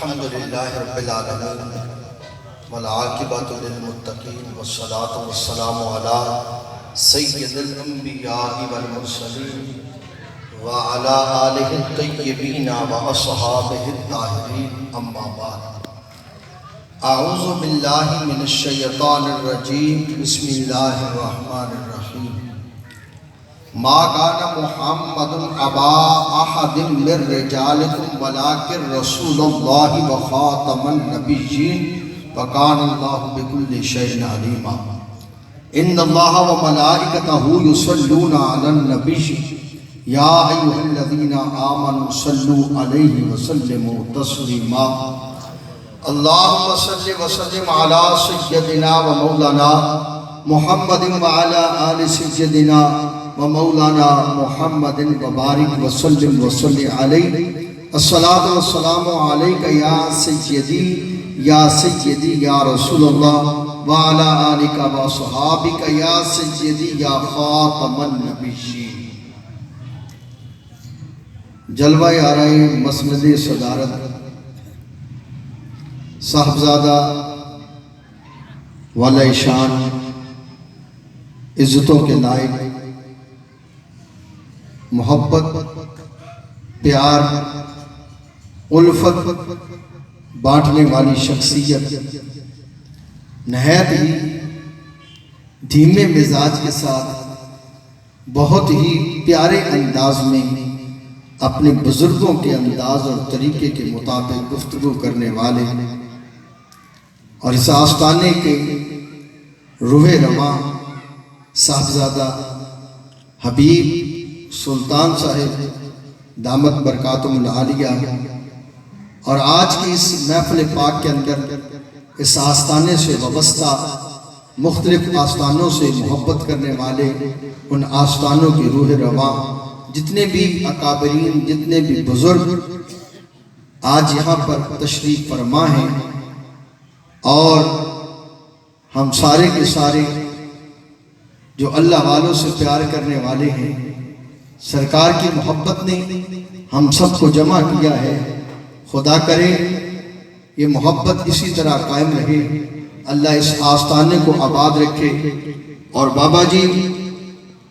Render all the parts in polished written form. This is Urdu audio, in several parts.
الحمد للہ رب العالمین والعاقبۃ للمتقین والصلاة والسلام علی سید الانبیاء والمرسلین وعلی آلہ الطیبین واصحابہ الطاہرین اما بعد اعوذ باللہ من الشیطان الرجیم بسم اللہ الرحمن الرحیم ما كان محمد ابا احد من رجالكم ولكن رسول الله وخاتم النبيين وكان الله بكل شيء عليما ان الله وملائكته يصلون على النبي يا ايها الذين امنوا صلوا عليه وسلموا تسليما اللهم صل وسلم على سيدنا ومولانا محمد وعلى آل سيدنا ومولانا محمد وبارک وسلم وصلی علیہ الصلاة والسلام علیکہ یا سیدی یا رسول اللہ وعلا آلکہ وصحابکہ یا سیدی یا خاتم النبیین۔ جلوہ آرائی مسند صدارت صاحبزادہ والا شان عزتوں کے لائق محبت پیار الفت بانٹنے والی شخصیت نہایت ہی دھیمے مزاج کے ساتھ بہت ہی پیارے انداز میں اپنے بزرگوں کے انداز اور طریقے کے مطابق گفتگو کرنے والے اور اس آستانے کے روح رواں صاحبزادہ حبیب سلطان صاحب دامت برکاتہم العالیہ اور آج کی اس محفل پاک کے اندر اس آستانے سے وابستہ مختلف آستانوں سے محبت کرنے والے ان آستانوں کی روح رواں جتنے بھی اکابرین جتنے بھی بزرگ آج یہاں پر تشریف فرما ہیں اور ہم سارے کے سارے جو اللہ والوں سے پیار کرنے والے ہیں، سرکار کی محبت نے ہم سب کو جمع کیا ہے۔ خدا کرے یہ محبت اسی طرح قائم رہے، اللہ اس آستانے کو آباد رکھے اور بابا جی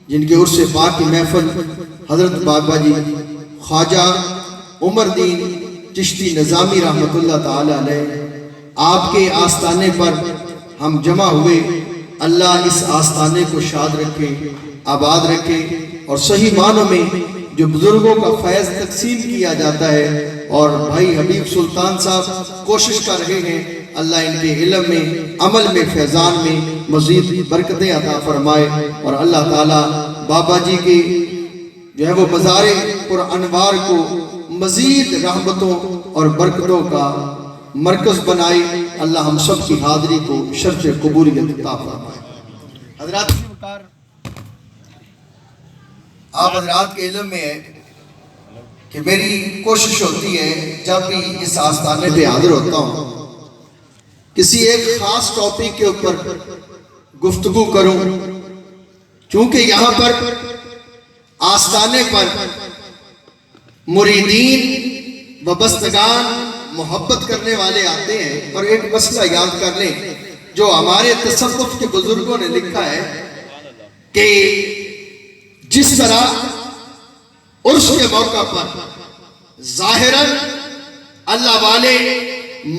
جن کے عرص پاک کی محفل حضرت بابا جی خواجہ عمر دین چشتی نظامی رحمۃ اللہ تعالی علیہ آپ کے آستانے پر ہم جمع ہوئے، اللہ اس آستانے کو شاد رکھے آباد رکھے اور صحیح معنوں میں جو بزرگوں کا فیض تقسیم کیا جاتا ہے اور بھائی حبیب سلطان صاحب کوشش کر رہے ہیں، اللہ ان کے علم میں عمل میں فیضان میں مزید برکتیں عطا فرمائے اور اللہ تعالیٰ بابا جی کی جو ہے وہ مزار پر انوار کو مزید رحمتوں اور برکتوں کا مرکز بنائے، اللہ ہم سب کی حاضری کو شرف قبولیت عطا فرمائے۔ حضرات آپ حضرات کے علم میں ہے کہ میری کوشش ہوتی ہے جب بھی اس آستانے پہ حاضر ہوتا ہوں کسی ایک خاص ٹاپک کے اوپر گفتگو کروں، چونکہ یہاں پر آستانے پر مریدین وابستگان محبت کرنے والے آتے ہیں اور ایک مسئلہ یاد کر لیں جو ہمارے تصوف کے بزرگوں نے لکھا ہے کہ جس طرح عرس کے موقع پر ظاہراً اللہ والے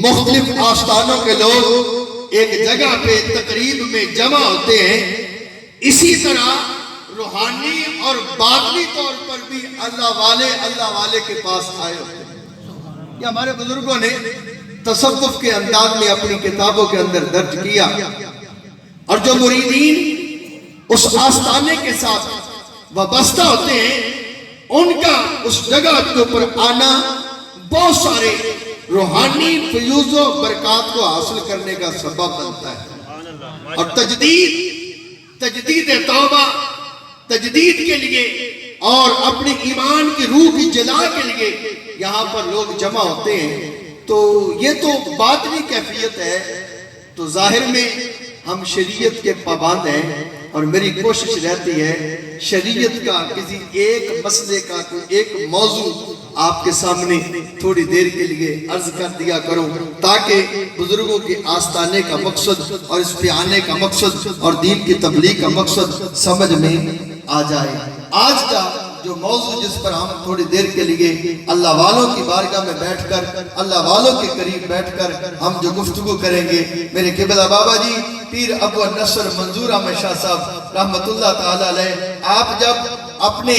مختلف آستانوں کے لوگ ایک جگہ پہ تقریب میں جمع ہوتے ہیں، اسی طرح روحانی اور باطنی طور پر بھی اللہ والے کے پاس آئے ہوتے ہیں۔ یہ ہمارے بزرگوں نے تصوف کے انداز میں اپنی کتابوں کے اندر درج کیا اور جو مریدین اس آستانے کے ساتھ وابستہ ہوتے ہیں ان کا اس جگہ کے اوپر آنا بہت سارے روحانی فیوز و برکات کو حاصل کرنے کا سبب بنتا ہے اور تجدید توبہ تجدید کے لیے اور اپنے ایمان کی روح کی جلا کے لیے یہاں پر لوگ جمع ہوتے ہیں۔ تو یہ تو باطنی کیفیت ہے، تو ظاہر میں ہم شریعت کے پابند ہیں اور میری کوشش رہتی ہے شریعت کا کسی ایک مسئلے کا کوئی ایک موضوع آپ کے سامنے تھوڑی دیر کے لیے عرض کر دیا کروں تاکہ بزرگوں کے آستانے کا مقصد اور اس پہ آنے کا مقصد اور دین کی تبلیغ کا مقصد سمجھ میں آ جائے۔ آج کا جو موضوع جس پر ہم تھوڑی دیر کے لیے اللہ والوں کی بارگاہ میں بیٹھ کر اللہ والوں کے قریب بیٹھ کر ہم جو گفتگو کریں گے، میرے قبلہ بابا جی پیر ابو النصر منظور احمد شاہ صاحب رحمت اللہ تعالی علیہ، آپ جب اپنے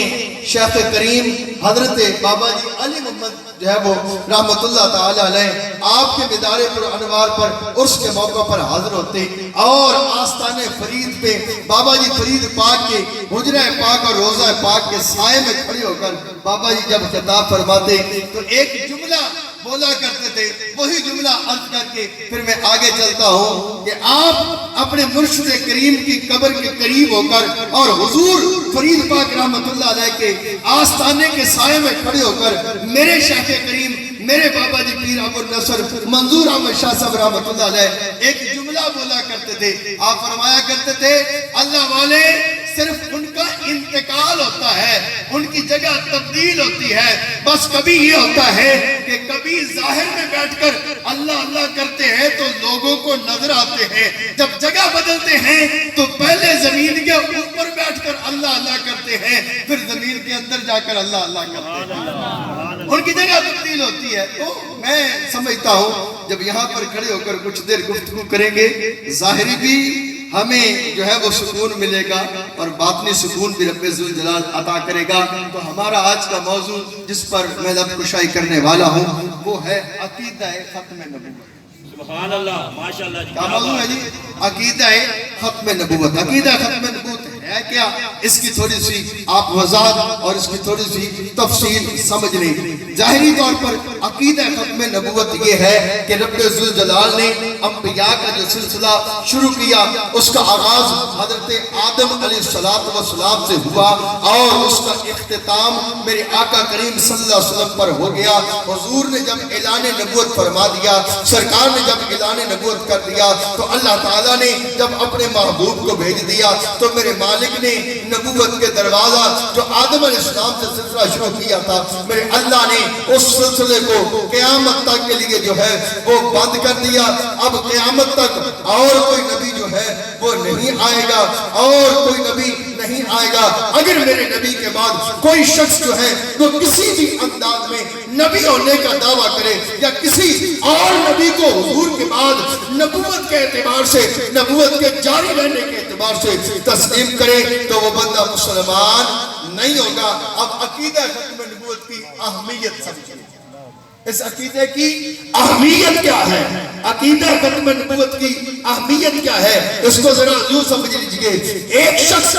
شیخ کریم حضرت بابا جی علی محمد جو ہے وہ رحمت اللہ تعالی علیہ آپ کے مدار پر انوار پر عرس کے موقع پر حاضر ہوتے اور آستان فرید پہ بابا جی فرید پاک کے حجرہ پاک اور روضہ پاک کے سائے میں کھڑے ہو کر بابا جی جب خطاب فرماتے تو ایک جملہ بولا کرتے تھے، وہی جملہ عرض کر کے پھر میں آگے چلتا ہوں کہ آپ اپنے مرشد کریم کی قبر کے قریب ہو کر اور حضور فرید پاک رحمت اللہ علیہ کے آستانے کے سائے میں کھڑے ہو کر میرے شیخ کریم میرے بابا جی پیر ابو النصر منظور احمد شاہ صاحب رحمت اللہ علیہ ایک جملہ بولا کرتے تھے۔ آپ فرمایا کرتے تھے اللہ والے صرف ان کا انتقال ہوتا ہے، ان کی جگہ تبدیل ہوتی ہے، بس کبھی یہ ہوتا ہے کہ کبھی ظاہر میں بیٹھ کر اللہ اللہ کرتے ہیں تو لوگوں کو نظر آتے ہیں، جب جگہ بدلتے ہیں تو پہلے زمین کے اوپر بیٹھ کر اللہ اللہ کرتے ہیں، پھر زمین کے اندر جا کر اللہ اللہ کرتے ہیں، ان کی جگہ تبدیل ہوتی ہے۔ تو میں سمجھتا ہوں جب یہاں پر کھڑے ہو کر کچھ دیر گفتگو کریں گے، ظاہری بھی ہمیں جو ہے وہ سکون ملے گا اور باطنی سکون بھی رب ذوالجلال عطا کرے گا۔ تو ہمارا آج کا موضوع جس پر میں لب کشائی کرنے والا ہوں وہ ہے عقیدہ ختم نبوت۔ سبحان اللہ، ماشاءاللہ جی، کیا موضوع ہے جی؟ عقیدہ ختم نبوت۔ عقیدہ ختم نبوت ہے کیا؟ اس کی تھوڑی سی آپ وضاحت اور اس کی تھوڑی سی تفصیل سمجھ لیں۔ ظاہری طور پر عقیدہ ختم نبوت یہ ہے کہ رب ذوالجلال نے انبیاء کا جو سلسلہ شروع کیا اس کا آغاز حضرت آدم علیہ السلام سے ہوا اور اس کا اختتام میرے آقا کریم صلی اللہ علیہ وسلم پر ہو گیا۔ حضور نے جب اعلان نبوت فرما دیا، سرکار نے جب اعلان نبوت کر دیا تو اللہ تعالیٰ نے جب اپنے محبوب کو بھیج دیا تو میرے مالک نے نبوت کے دروازہ جو آدم علیہ السلام سے سلسلہ شروع کیا تھا، میرے اللہ نے اس سلسلے کو قیامت تک کے لیے جو ہے وہ بند کر دیا۔ اب قیامت تک اور کوئی نبی جو ہے وہ نہیں آئے گا، اور کوئی نبی نہیں آئے گا۔ اگر میرے نبی کے بعد کوئی شخص جو ہے وہ کسی بھی انداز میں نبی ہونے کا دعویٰ کرے یا کسی اور نبی کو حضور کے بعد نبوت کے اعتبار سے، نبوت کے جاری رہنے کے اعتبار سے تسلیم کرے تو وہ بندہ مسلمان نہیں ہوگا۔ اب عقیدہ ختم نبوت کی اہمیت سمجھیں، اس عقیدے کی اہمیت کیا ہے؟ عقیدہ ختم نبوت کی اہمیت کیا ہے؟ اس کو ذرا یوں سمجھ لیجئے، ایک شخص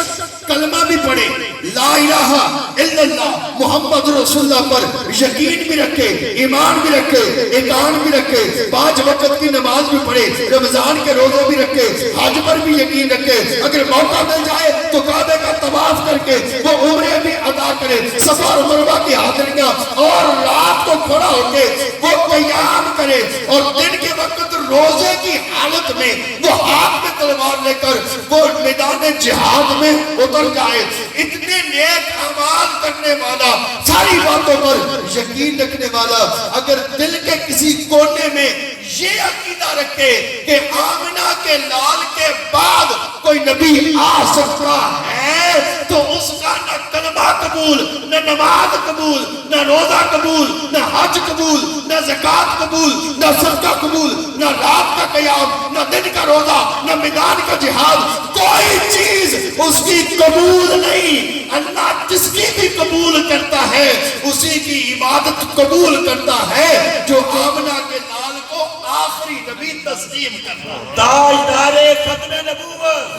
کلمہ بھی پڑھے، لا الہ الا اللہ محمد رسول اللہ پر یقین بھی رکھے، ایمان بھی رکھے، اطاعت بھی رکھے، 5 وقت کی نماز بھی پڑھے، رمضان کے روزے بھی رکھے، حج پر بھی یقین رکھے، اگر موقع مل جائے تو کعبے کا طواف کر کے وہ عمرے بھی ادا کرے، صفا اور مروہ کی حاضریاں، اور رات کو کھڑا ہو کے وہ قیام کرے، اور دن کے وقت روزے کی حالت میں وہ ہاتھ میں تلوار لے کر وہ میدان جہاد میں اتر جائے۔ اتنے نیک اعمال کرنے والا، ساری باتوں پر یقین رکھنے والا، اگر دل کے کسی کونے میں یہ عقیدہ رکھے کہ آمنہ کے لال کے بعد کوئی نبی آ سکتا ہے تو اس کا نہ کلمہ قبول، نہ نماز قبول، نہ روزہ قبول، نہ حج قبول، نہ زکوٰۃ قبول، نہ صدقہ قبول، نہ رات کا قیام، نہ دن کا روزہ، نہ میدان کا جہاد، کوئی چیز اس کی قبول نہیں۔ اللہ جس کی بھی قبول کرتا ہے اسی کی عبادت قبول کرتا ہے جو آمنہ کے لال کو آخری نبی تسلیم کرتا ہے۔ تاجدار ختم نبوت،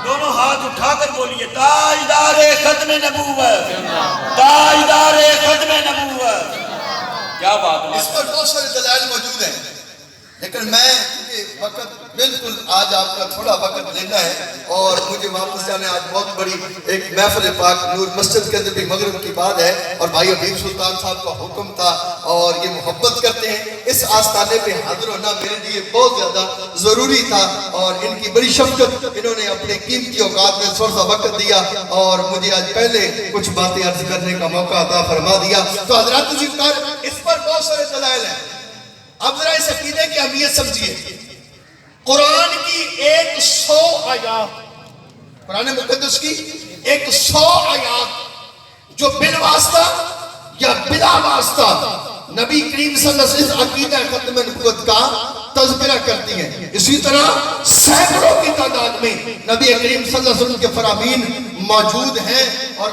دونوں ہاتھ اٹھا کر بولیے، تاجدار ختم نبوت، تاجدار ختم نبوت۔ کیا بات ہے، اس پر بہت سارے دلائل موجود ہیں۔ لیکن میں کیونکہ وقت بالکل آج آپ کا تھوڑا وقت لینا ہے اور مجھے واپس جانا ہے. آج بہت بڑی ایک محفل پاک نور مسجد کے اندر بھی مغرب کی بات ہے اور بھائی حبیب سلطان صاحب کا حکم تھا اور یہ محبت کرتے ہیں. اس آستانے پہ حاضر ہونا میرے لیے بہت زیادہ ضروری تھا اور ان کی بڑی شفقت, انہوں نے اپنے قیمتی اوقات میں تھوڑا سا وقت دیا اور مجھے آج پہلے کچھ باتیں عرض کرنے کا موقع عطا فرما دیا. تو حضرات عزیزکار, اس پر بہت سارے دلائل ہیں. اب ذرا اس عقیدے کی اہمیت سمجھیے. قرآن کی 100 آیات, قرآن مقدس کی 100 آیات جو بالواسطہ یا بلا واسطہ نبی کریم صلی اللہ علیہ وسلم عقیدہ ختم نبوت کا تذکرہ کرتی ہیں. اسی طرح سینکڑوں کی تعداد میں نبی کریم صلی اللہ علیہ وسلم کے فرامین موجود ہیں اور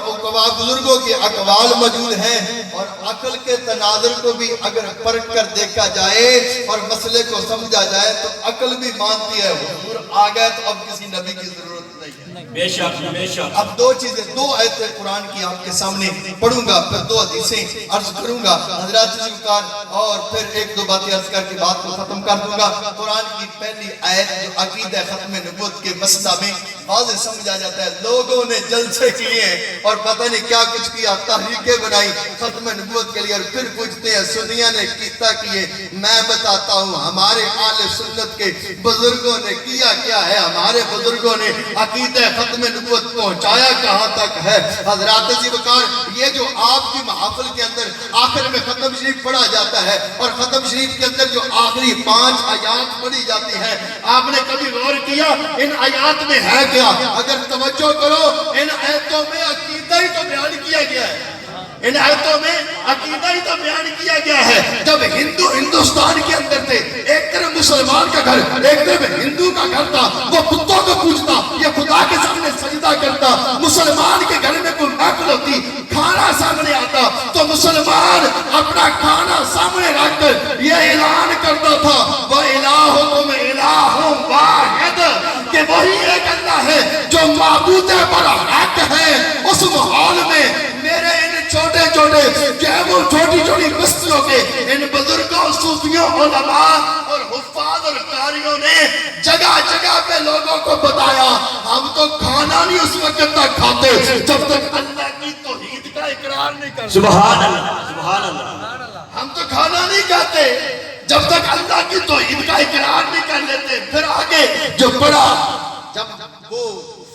بزرگوں کے اقوال موجود ہیں اور عقل کے تناظر کو بھی اگر پرکھ کر دیکھا جائے اور مسئلے کو سمجھا جائے تو عقل بھی مانتی ہے حضور آ گئے تو اب کسی نبی کی ضرورت نہیں ہے. بے شک بے شک. اب دو چیزیں, 2 آیتیں قرآن کی آپ کے سامنے پڑھوں گا, پھر 2 حدیثیں عرض کروں گا حضرات عزیزکار, اور پھر 1-2 باتیں عرض کر کے بات کو ختم کر دوں گا. قرآن کی پہلی آیت جو عقیدہ ختم نبوت کے مسئلہ میں واضح سمجھا جاتا ہے. لوگوں نے جلسے کیے ہیں اور پتہ نہیں کیا کچھ کیا, تحریکیں بنائی ختم نبوت کے لیے اور پھر پوچھتے ہیں سنیاں نے کیتا کیے. میں بتاتا ہوں ہمارے اہل سنت کے بزرگوں نے کیا کیا ہے. ہمارے بزرگوں نے عقیدہ ختم نبوت پہنچایا کہاں تک ہے. حضرات عزیزکار, یہ جو آپ کی محافل کے اندر آخر میں ختم شریف پڑھا جاتا ہے اور ختم شریف کے اندر جو آخری 5 آیات پڑھی جاتی ہیں, آپ نے کبھی غور کیا ان آیات میں ہے کیا؟ اگر توجہ کرو, ان آیتوں میں عقیدہ ہی تو بیان کیا گیا ہے. ان آیتوں میں عقیدہ ہی تو بیان کیا گیا ہے. جب ہندو ہندوستان کے اندر تھے, ایک طرف مسلمان کا گھر, ایک طرف ہندو کا گھر تھا, وہ بتوں کو پوجتا, یہ خدا کے سامنے سجدہ کرتا. مسلمان کے گھر میں کوئی محفل ہوتی, کھانا سامنے آتا تو مسلمان اپنا کھانا سامنے رکھ کر یہ اعلان کرتا تھا وَإِلَٰهُكُمْ إِلَٰهٌ وَاحِدٌ, کہ وہی ایک اللہ ہے جو معبود برحق ہے. اس ماحول میں میرے ان چھوٹے چھوٹے جو ہے وہ چھوٹی چھوٹی بستیوں کے ان بزرگوں, صوفیوں, علماء اور حفاظ اور قاریوں نے جگہ جگہ پہ لوگوں کو بتایا ہم تو کھانا نہیں اس وقت تک کھاتے جب تک اللہ کی توحید کا اقرار نہیں کرتے. سبحان اللہ سبحان اللہ. ہم تو کھانا نہیں کھاتے جب تک اللہ کی توحید کا اقرار نہیں کر لیتے. پھر آگے جو پڑا, جب وہ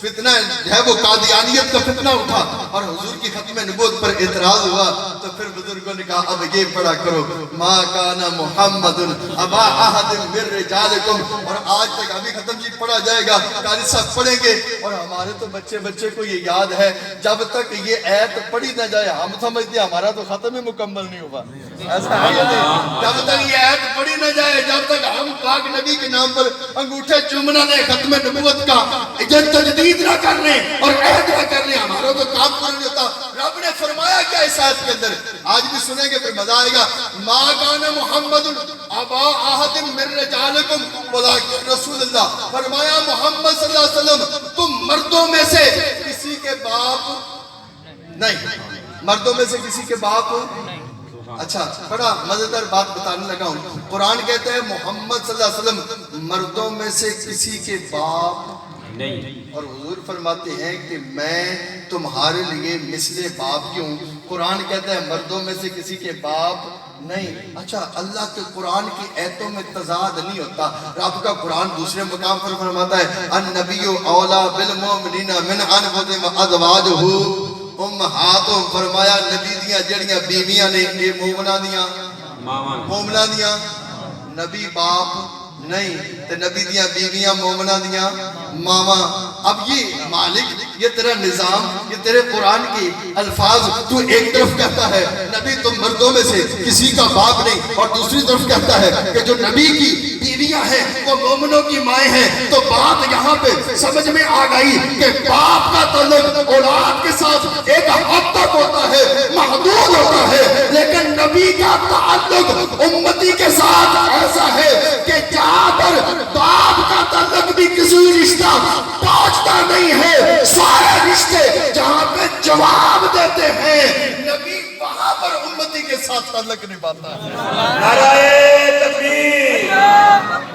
فتنہ ہے وہ قادیانیت کا فتنہ اٹھا اور حضور کی ختم نبوت پر اعتراض ہوا تو پھر بزرگوں نے کہا اب یہ پڑھا کرو ما کان محمد ابا احد من رجالکم. اور آج تک ابھی ختم جی پڑھا جائے گا, قاری صاحب پڑھیں گے اور ہمارے تو بچے کو یہ یاد ہے. جب تک یہ آیت پڑھی نہ جائے ہم سمجھتے ہیں ہمارا تو ختم ہی مکمل نہیں ہوا. ایسا ہے یا نہیں؟ جب تک یہ آیت پڑھی نہ جائے, جب تک ہم پاک نبی کے نام پر انگوٹھے چومنا نے ختم نبوت کا تجدید نہ کرنے اور عہد نہ کرنے, ہمارا تو کام پورا نہیں ہوتا. رب نے فرمایا کیا اس آیت کے اندر, آج بھی سنیں گے پھر مزہ آئے گا. ما کان محمد ابا احد من رجالکم ولکن رسول اللہ. فرمایا محمد صلی اللہ علیہ وسلم تم مردوں میں سے کسی کے باپ نہیں, مردوں میں سے کسی کے باپ. اچھا, بڑا مزیدار بات بتانے لگا ہوں. قرآن کہتا ہے محمد صلی اللہ علیہ وسلم مردوں میں سے کسی کے باپ نہیں, اور حضور فرماتے ہیں کہ میں تمہارے لیے مثل باپ کیوں. قرآن کہتا ہے مردوں میں سے کسی کے باپ نہیں. اچھا, اللہ کے قرآن کی ایتوں میں تضاد نہیں ہوتا. رب کا قرآن دوسرے مقام پر فرماتا ہے النبی اولا بالمؤمنین من انفسہم ازواجہ امہاتہم. فرمایا نبی دیاں جڑیاں بیویاں نے یہ مومنہ دیاں, نبی باپ نہیں تے نبی دیاں بیویاں مومنہ دیاں ماما. اب یہ مالک, یہ تیرا نظام, یہ تیرے قرآن کی الفاظ, تو ایک طرف کہتا ہے نبی تم مردوں میں سے کسی کا باپ نہیں, اور دوسری طرف کہتا ہے کہ جو نبی کی بیویاں ہیں وہ مومنوں کی مائیں ہیں. تو بات یہاں پہ سمجھ میں آ گئی کہ باپ کا تعلق اولاد کے ساتھ ایک حد تک ہوتا ہے, محدود ہوتا ہے, لیکن نبی کا تعلق امتی کے ساتھ ایسا ہے کہ جہاں پر باپ کا تعلق بھی کسی رشتہ پہنچتا نہیں ہے, سارے رشتے جہاں پہ جواب دیتے ہیں نبی وہاں پر امتی کے ساتھ تعلق نبھاتا ہے. نعرہ تکبیر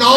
9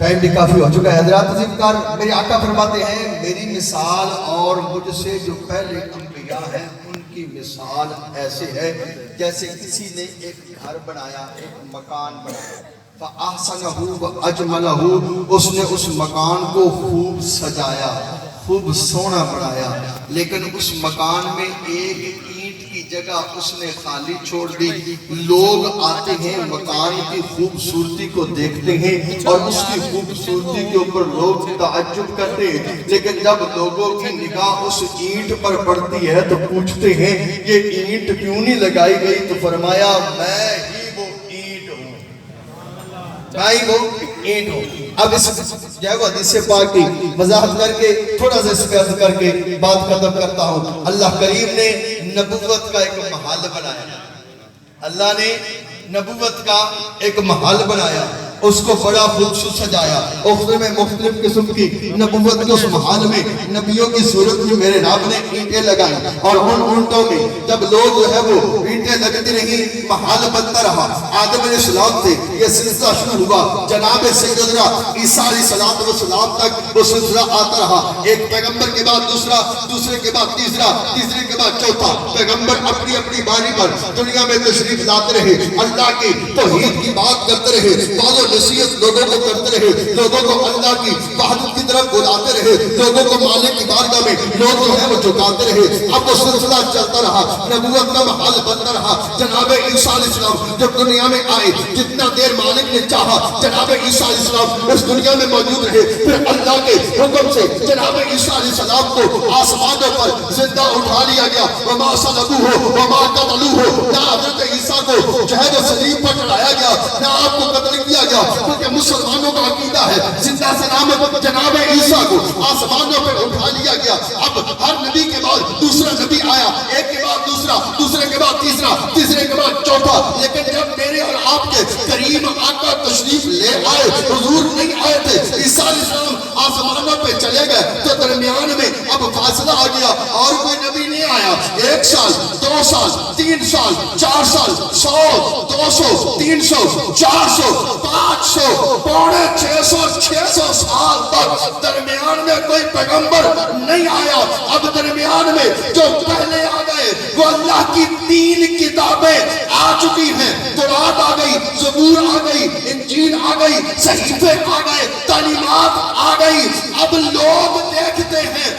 ٹائم بھی کافی ہو چکا ہے حضرات عزیز کار میرے آقا فرماتے ہیں میری مثال اور مجھ سے جو پہلے انبیاء ہیں ان کی مثال ایسے ہے جیسے کسی نے ایک گھر بنایا ایک مکان بنایا فَأَحْسَنَهُ وَأَجْمَلَهُ اس نے اس مکان کو خوب سجایا خوب سونا بنایا لیکن اس مکان میں ایک اینٹ کی جگہ اس نے خالی چھوڑ دی لوگ آتے ہیں مکان کی خوبصورتی کو دیکھتے ہیں اور اس کی خوبصورتی کے اوپر لوگ تعجب کرتے ہیں لیکن جب لوگوں کی نگاہ اس اینٹ پر پڑتی ہے تو پوچھتے ہیں یہ اینٹ کیوں نہیں لگائی گئی تو فرمایا میں ہی وہ اینٹ ہوں میں ہی وہ اینٹ ہوں اب اس جائے وہ حدیث پاک کی وضاحت کر کے تھوڑا سا اس پہ عرض کر کے بات ختم کرتا ہوں اللہ کریم نے نبوت کا ایک محل بنایا اللہ نے نبوت کا ایک محل بنایا اس کو بڑا خوبصورت سجایا اس میں مختلف قسم کی نبوت کے اس محل میں نبیوں کی صورت میں میرے رب نے اینٹیں لگائی اور ان اونٹوں میں جب لوگ جو ہے وہ اینٹیں لگتی رہی محل بنتا رہا آدم علیہ السلام سے یہ سلسلہ شروع ہوا جناب سیدنا عیسیٰ علیہ السلام تک وہ سلسلہ آتا رہا ایک پیغمبر کے بعد دوسرا دوسرے کے بعد تیسرا تیسرے کے بعد چوتھا پیغمبر اپنی اپنی باری پر دنیا میں تشریف لاتے رہے اللہ کی توحید کی بات کرتے رہے نصیحت لوگوں کو کرتے رہے لوگوں کو اللہ کی وحدت کی طرف بلاتے رہے لوگوں کو مالک کی بارگاہ میں لوگ جو ہے وہ جھکاتے رہے اب وہ سلسلہ چلتا رہا نبوت کا محل بنتا رہا جناب عیسیٰ علیہ السلام جب دنیا میں آئے جتنا دیر مالک نے چاہا جناب عیسیٰ علیہ السلام اس دنیا میں موجود رہے پھر اللہ کے حکم سے جناب عیسیٰ علیہ السلام کو آسمانوں پر زندہ اٹھا لیا گیا وما صلبوہ وما قتلوہ نہ حضرت عیسیٰ کو جو ہے وہ صلیب پر چڑھایا گیا نہ آپ کو قتل کیا گیا کیونکہ مسلمانوں کا عقیدہ ہے زندہ سلامت جناب عیسیٰ کو آسمانوں پر اٹھا لیا گیا اب ہر نبی کے بعد دوسرا نبی آیا ایک کے بعد دوسرا دوسرے کے بعد تیسرا تیسرے کے بعد چوتھا لیکن جب میرے اور آپ کے کریم آقا تشریف لے آئے حضور نہیں آئے تھے عیسیٰ علیہ السلام آسمانوں پہ چلے گئے تو درمیان میں اب فاصلہ آ گیا اور کوئی نبی نہیں آیا 1 سال 2 سال 3 سال 4 سال 100 200 300 400 500 پونے 600 سال تک درمیان میں کوئی پیغمبر نہیں آیا اب درمیان میں جو پہلے آ گئے وہ اللہ کی 3 کتابیں آ چکی ہیں تورات آ گئی زبور آ گئی انجیل آ گئی صحیفے آ گئے تعلیمات آ گئی اب لوگ دیکھتے ہیں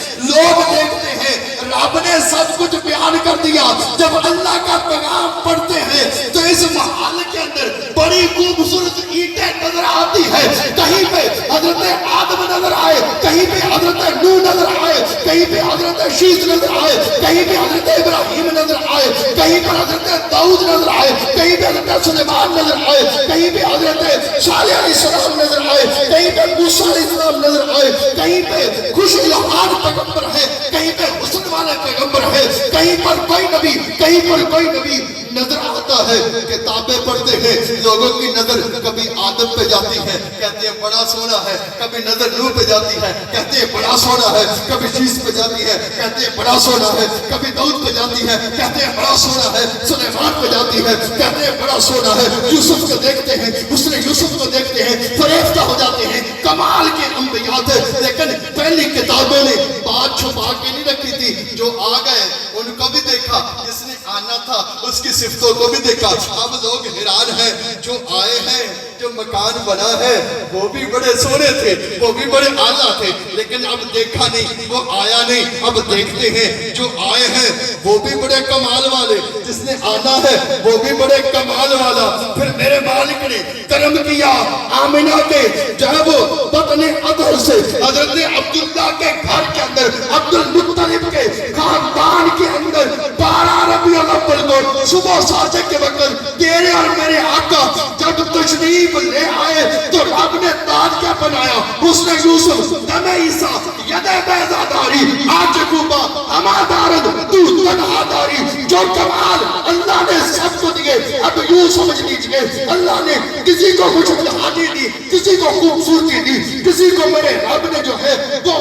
رب نے سب کچھ بیان کر دیا جب اللہ کا پیغام پڑھتے ہیں تو اس محل کے اندر بڑی خوبصورت اینٹیں نظر آتی ہے کہیں پہ حضرت آدم نظر آئے کہیں پہ حضرت نوح نظر آئے کہیں پہ حضرت شیش نظر آئے کہیں پہ حضرت ابراہیم نظر آئے کہیں پہ حضرت داؤد نظر آئے کہیں پہ حضرت سلیمان نظر آئے کہیں پہ حضرت صالح علیہ السلام نظر آئے کہیں پہ موسیٰ علیہ السلام نظر آئے کہیں پہ خوش الحال پیغمبر ہے کہیں پہ حسن والے پیغمبر ہے کہیں پر کوئی نبی نظر آتا ہے کتابیں پڑھتے ہیں لوگوں کی نظر کبھی آدم پہ جاتی ہے کہتے ہیں بڑا سونا ہے کبھی نظر نوح پہ جاتی ہے کہتے ہیں بڑا سونا ہے کبھی شیش پہ جاتی ہے کہتے ہیں بڑا سونا ہے کبھی داؤد پہ جاتی ہے کہتے ہیں بڑا سونا ہے سلیمان پہ جاتی ہے کہتے ہیں بڑا سونا ہے یوسف کو دیکھتے ہیں حسن یوسف کو دیکھتے ہیں فریفتہ ہو جاتے ہیں کمال کے انبیاء تھے لیکن پہلی کتابوں نے بات چھپا کے نہیں رکھی تھی جو آ گئے ان کو بھی دیکھا جس نے آنا تھا اس کی صفتوں کو بھی دیکھا اب لوگ حیران ہیں جو آئے ہیں جو مکان بنا ہے وہ بھی بڑے سونے تھے وہ بھی بڑے اعلیٰ تھے لیکن اب دیکھا نہیں وہ آیا نہیں اب دیکھتے ہیں جو آئے ہیں وہ بھی بڑے کمال والے جس نے آنا ہے وہ بھی بڑے کمال والا پھر میرے مالک نے کرم کیا آمنہ کے جب وہ بطن عدل سے حضرت عبداللہ کے گھر کے اندر عبد المطلب کے خاندان کے اندر 12 ربیع الاول کو صبح ساجد کے وقت تیرے اور میرے آقا جب تشریف لے آئے تو رب نے تاج کیا بنایا حسن یوسف دم عیسیٰ ید بیضا داری آج کوبا ہما دارد تو تنہا داری جو کمال اللہ نے سب کو دیئے اب یوں سمجھ لیجئے اللہ نے کسی کو کچھ نہیں دی کسی کو خوبصورتی دی، کسی کو میرے رب نے جو ہے وہ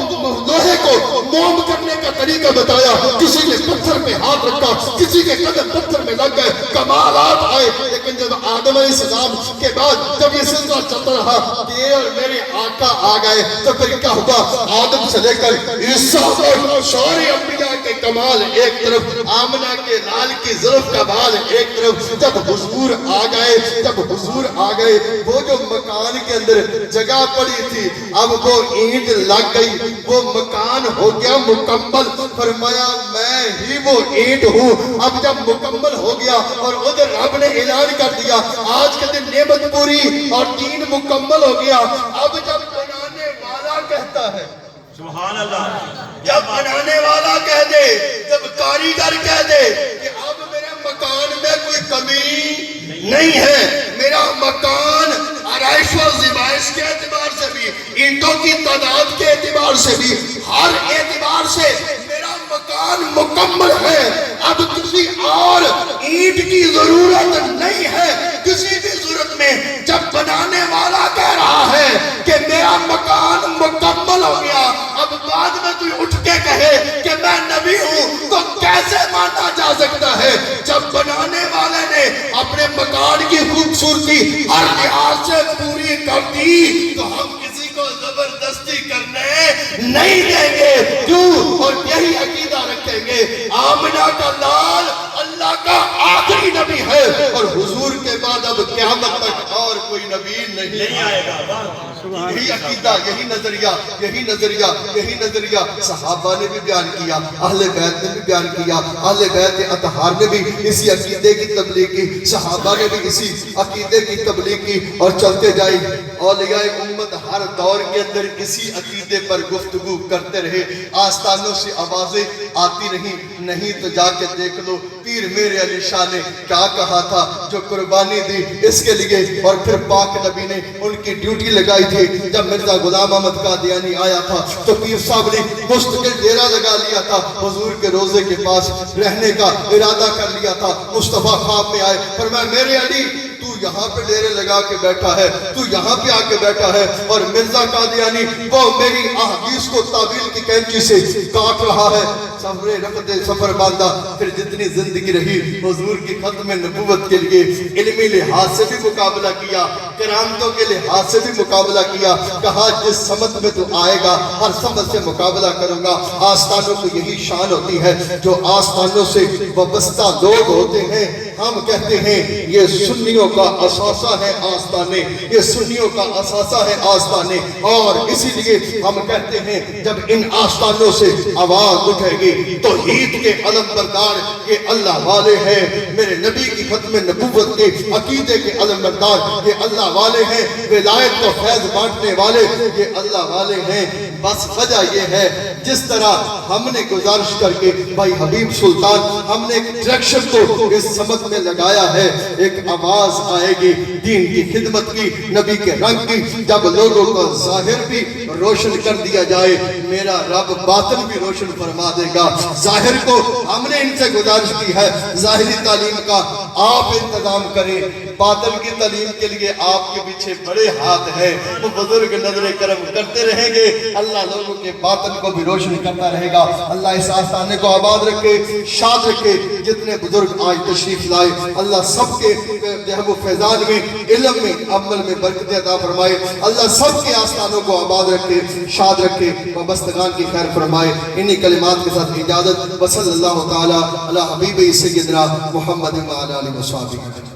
لوہے کو موم کرنے کا طریقہ بتایا، کسی نے پتھر پہ ہاتھ رکھا، کسی کے قدم پتھر میں لگ گئے، کمالات آئے۔ لیکن جب آدم علیہ السلام کے بعد جب یہ سلسلہ چلتا رہا کہ اور میرے آقا آ گئے تو پھر کیا ہوا؟ آدم سے لے کر عیسیٰ اور سارے انبیاء کے کمال ایک طرف، آمنہ کے لال کی ظرف کا بال ایک طرف، جب حضور آ گئے، جب حضور آ گئے وہ جو مکان کے اندر جگہ پڑی تھی اب وہ اینٹ لگ گئی، وہ مکان ہو گیا مکمل۔ فرمایا میں ہی وہ اینٹ ہوں۔ اب جب مکمل ہو گیا اور ادھر رب نے اعلان کر دیا آج کے دن نعمت پوری اور دین مکمل ہو گیا۔ اب جب بنانے والا کہتا ہے، سبحان اللہ، جب بنانے والا کہہ دے، جب کاریگر کہہ دے کہ اب میرے مکان میں کوئی کمی نہیں ہے، میرا مکان آرائش و زیبائش کے اعتبار سے بھی، اینٹوں کی تعداد کے اعتبار سے بھی، ہر اعتبار سے میرا مکان مکمل ہے، اب کسی اور اینٹ کی ضرورت نہیں ہے۔ کسی بھی صورت میں جب بنانے والا کہہ رہا ہے کہ میرا مکان مکمل ہو گیا، اب بعد میں کوئی اٹھ کے کہے کہ میں نبی ہوں تو کیسے مانا جا سکتا ہے؟ جب بنانے والے نے اپنے مکان کی خوبصورتی ہر لحاظ سے پوری کر دی تو ہم کسی کو زبردستی کرنے نہیں دیں گے۔ کیوں؟ اور یہی عقیدہ رکھیں گے آمنہ کا لال اللہ کا آخری نبی ہے اور حضور کے بعد اب قیامت تک اور کوئی نبی نہیں آئے گا۔ یہی عقیدہ، یہی نظریہ، یہی نظریہ، یہی نظریہ صحابہ نے بھی بیان کیا، اہل بیت نے بھی بیان کیا، اہل بیت اطہار نے بھی اسی عقیدے کی تبلیغ کی، صحابہ نے بھی اسی عقیدے کی تبلیغ کی، اور چلتے جائیں اولیاء امت ہر دور کے اندر اسی عقیدے پر گفتگو کرتے رہے۔ آستانوں سے آوازیں آتی نہیں تو جا کے دیکھ لو پیر میرے علی شاہ نے کیا کہا تھا، جو قربانی دی اس کے لیے، اور پھر پاک نبی نے ان کی ڈیوٹی لگائی تھی۔ جب مرزا غلام احمد قادیانی آیا تھا تو پیر صاحب نے مستقل ڈیرا لگا لیا تھا، حضور کے روزے کے پاس رہنے کا ارادہ کر لیا تھا۔ مصطفیٰ خواب میں آئے، فرمایا میرے علی تو یہاں پہ ڈیرے لگا کے بیٹھا ہے، تو یہاں پہ آ کے بیٹھا ہے، اور مرزا قادیانی وہ میری احادیث کو تعویل کی کینچی سے کاٹ رہا ہے۔ سفر باندھا، پھر جتنی زندگی رہی حضور کی ختم نبوت کے لیے علمی لحاظ سے بھی مقابلہ کیا، کرامتوں کے لحاظ سے بھی مقابلہ کیا، کہا جس سمت میں تو آئے گا ہر سمت سے مقابلہ کروں گا۔ آستانوں کو یہی شان ہوتی ہے، جو آستانوں سے وابستہ لوگ ہوتے ہیں ہم کہتے ہیں یہ سنیوں کا اثاثہ ہے آستانے، یہ سنیوں کا اثاثہ ہے آستانے، اور اسی لیے ہم کہتے ہیں جب ان آستانوں سے آواز اٹھے گی توحید کے علم بردار یہ اللہ والے ہیں، میرے نبی کی ختم نبوت کے عقیدے کے علم بردار یہ اللہ والے ہیں، ولایت کو فیض بانٹنے والے یہ اللہ والے ہیں۔ بس وجہ یہ ہے جس طرح ہم نے گزارش کر کے بھائی حبیب سلطان ہم نے ایک ڈائریکشن کو اس سمت میں لگایا ہے، ایک آواز آئے گی دین کی خدمت کی، نبی کے رنگ کی، جب لوگوں کو ظاہر بھی روشن کر دیا جائے میرا رب باطن بھی روشن فرما دے گا۔ ظاہر کو ہم نے ان سے گزارش کی ہے ظاہری تعلیم کا آپ انتظام کریں، باطن کی تعلیم کے لیے آپ کے پیچھے بڑے ہاتھ ہیں، وہ بزرگ نظر کرم کرتے رہیں گے، اللہ لوگوں کے باطن کو بھی روشن کرتا رہے گا۔ اللہ اس آستانے کو آباد رکھے، شاد رکھے، جتنے بزرگ آج تشریف لائے اللہ سب کے وہ فیضان میں، علم میں، عمل میں برکت عطا فرمائے، اللہ سب کے آستانوں کو آباد رکھے، شاد رکھے، وابستگان کی خیر فرمائے۔ انہی کلمات کے ساتھ اجازت، وصلی اللہ تعالی علی حبیب سیدنا محمد وعلی آلہ وصحبہ۔